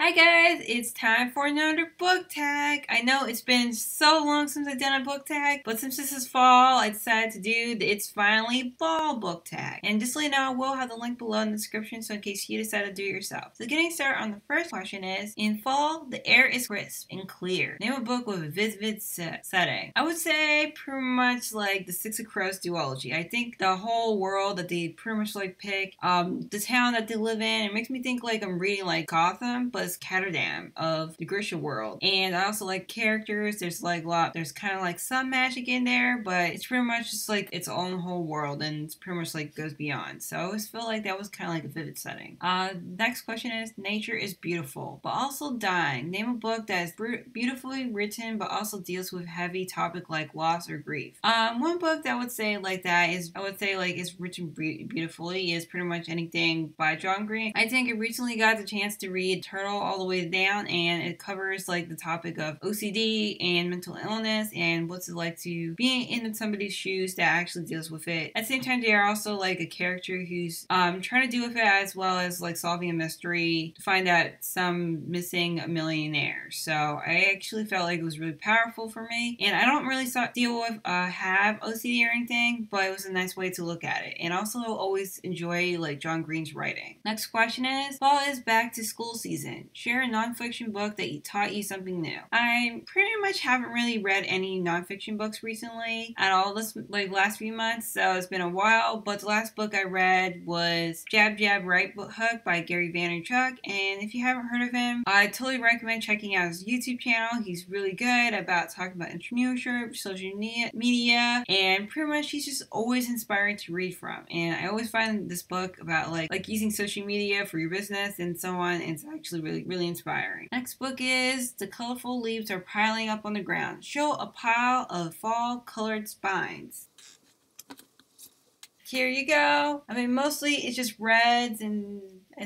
Hi guys, it's time for another book tag. I know it's been so long since I've done a book tag, but since this is fall, I decided to do the It's Finally Fall book tag. And just so you know, I will have the link below in the description, so in case you decide to do it yourself. So getting started on the first question is, in fall, the air is crisp and clear. Name a book with a vivid setting. I would say pretty much like the Six of Crows duology. I think the whole world that they pretty much like pick, the town that they live in, it makes me think like I'm reading like Gotham, but Ketterdam of the Grisha world. And I also like characters. There's kind of like some magic in there, but it's pretty much just like its own whole world, and it's pretty much like goes beyond. So I always feel like that was kind of like a vivid setting. Next question is, nature is beautiful, but also dying. Name a book that is beautifully written, but also deals with heavy topic like loss or grief. One book that I would say like that is, I would say like is written beautifully is pretty much anything by John Green. I think I recently got the chance to read Turtle all the way down, and it covers like the topic of OCD and mental illness and what's it like to be in somebody's shoes that actually deals with it. At the same time, they are also like a character who's trying to deal with it, as well as like solving a mystery to find out some missing millionaire. So I actually felt like it was really powerful for me, and I don't really deal with have OCD or anything, but it was a nice way to look at it. And also always enjoy like John Green's writing. Next question is, fall is back to school season. Share a nonfiction book that taught you something new. I pretty much haven't really read any nonfiction books recently at all this like last few months, so it's been a while. But the last book I read was Jab Jab Right Hook by Gary Vaynerchuk, and if you haven't heard of him, I totally recommend checking out his YouTube channel. He's really good about talking about entrepreneurship, social media, and pretty much he's just always inspiring to read from. And I always find this book about like using social media for your business and so on, and it's actually really inspiring. Next book is The Colorful Leaves Are Piling Up on the Ground. Show a pile of fall colored spines. Here you go. I mean, mostly it's just reds and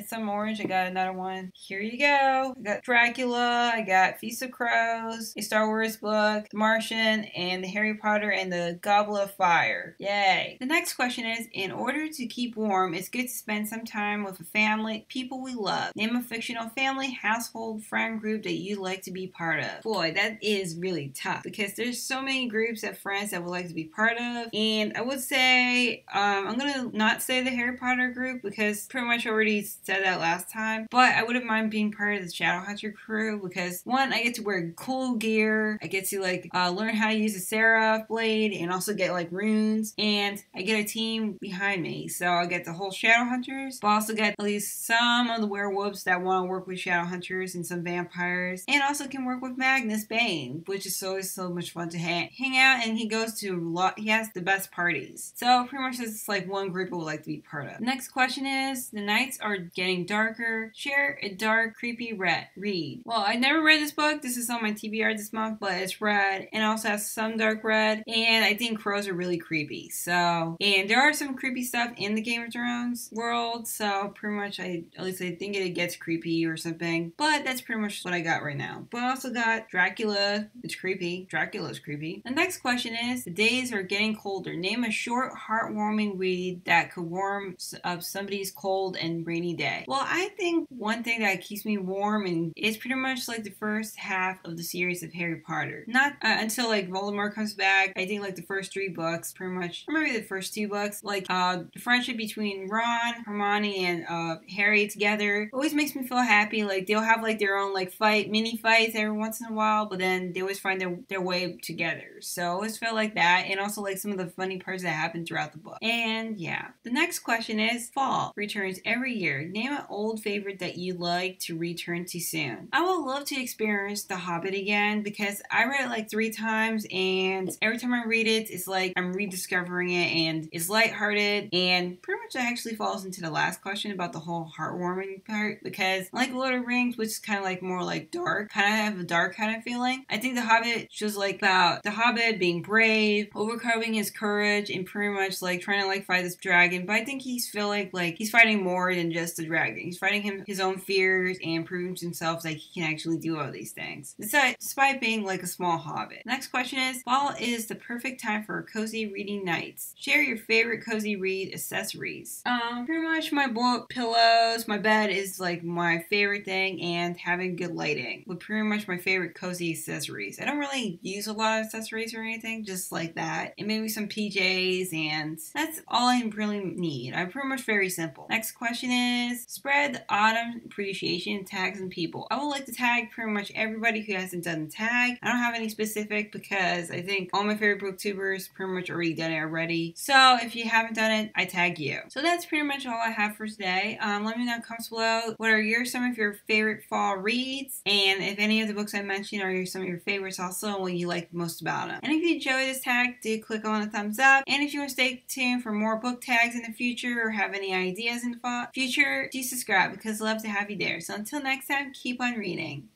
some orange. I got another one. Here you go. I got Dracula. I got Feast of Crows, a Star Wars book, The Martian, and the Harry Potter and the Goblet of Fire. Yay. The next question is, in order to keep warm, it's good to spend some time with a family, people we love. Name a fictional family, household, friend group that you like to be part of. Boy, that is really tough because there's so many groups of friends that would like to be part of. And I would say, I'm gonna not say the Harry Potter group because pretty much already said that last time, but I wouldn't mind being part of the Shadowhunter crew because one, I get to wear cool gear, I get to like learn how to use a Seraph blade and also get like runes, and I get a team behind me, so I get the whole Shadowhunters, but also get at least some of the werewolves that want to work with Shadowhunters and some vampires, and also can work with Magnus Bane, which is always so much fun to hang out, and he goes to he has the best parties. So pretty much that's like one group I would like to be part of. Next question is, the nights are getting darker. Share a dark, creepy read. Well, I never read this book. This is on my TBR this month, but it's red and also has some dark red. And I think crows are really creepy. So, and there are some creepy stuff in the Game of Thrones world. So pretty much, at least I think it gets creepy or something. But that's pretty much what I got right now. But I also got Dracula. It's creepy. Dracula's creepy. The next question is, the days are getting colder. Name a short, heartwarming read that could warm up somebody's cold and rainy day. Well, I think one thing that keeps me warm and is pretty much like the first half of the series of Harry Potter. Not until like Voldemort comes back. I think like the first 3 books, pretty much, or maybe the first 2 books, like the friendship between Ron, Hermione, and Harry together always makes me feel happy. Like they'll have like their own like mini fights every once in a while, but then they always find their way together. So I always felt like that, and also like some of the funny parts that happen throughout the book. And yeah, the next question is, fall returns every year. Name an old favorite that you'd like to return to soon. I would love to experience The Hobbit again because I read it like 3 times, and every time I read it, it's like I'm rediscovering it, and it's lighthearted, and pretty much that actually falls into the last question about the whole heartwarming part, because like Lord of the Rings, which is kind of like more like dark, kind of have a dark kind of feeling, I think The Hobbit shows like about the Hobbit being brave, overcoming his courage, and pretty much like trying to like fight this dragon, but I think he's feeling like he's fighting more than just the dragon. He's fighting his own fears and proving to himself that he can actually do all these things, despite being like a small hobbit. Next question is, fall is the perfect time for cozy reading nights. Share your favorite cozy read accessories. Pretty much my book, pillows, my bed is like my favorite thing, and having good lighting would pretty much my favorite cozy accessories. I don't really use a lot of accessories or anything, just like that. And maybe some PJs, and that's all I really need. I'm pretty much very simple. Next question is, spread the autumn appreciation tags and people. I would like to tag pretty much everybody who hasn't done the tag. I don't have any specific because I think all my favorite booktubers pretty much already done it already. So if you haven't done it, I tag you. So that's pretty much all I have for today. Let me know in the comments below, what are some of your favorite fall reads, and if any of the books I mentioned are some of your favorites also, and what you like most about them. And if you enjoyed this tag, do click on the thumbs up. And if you want to stay tuned for more book tags in the future or have any ideas in the future, do subscribe because I love to have you there. So until next time, keep on reading.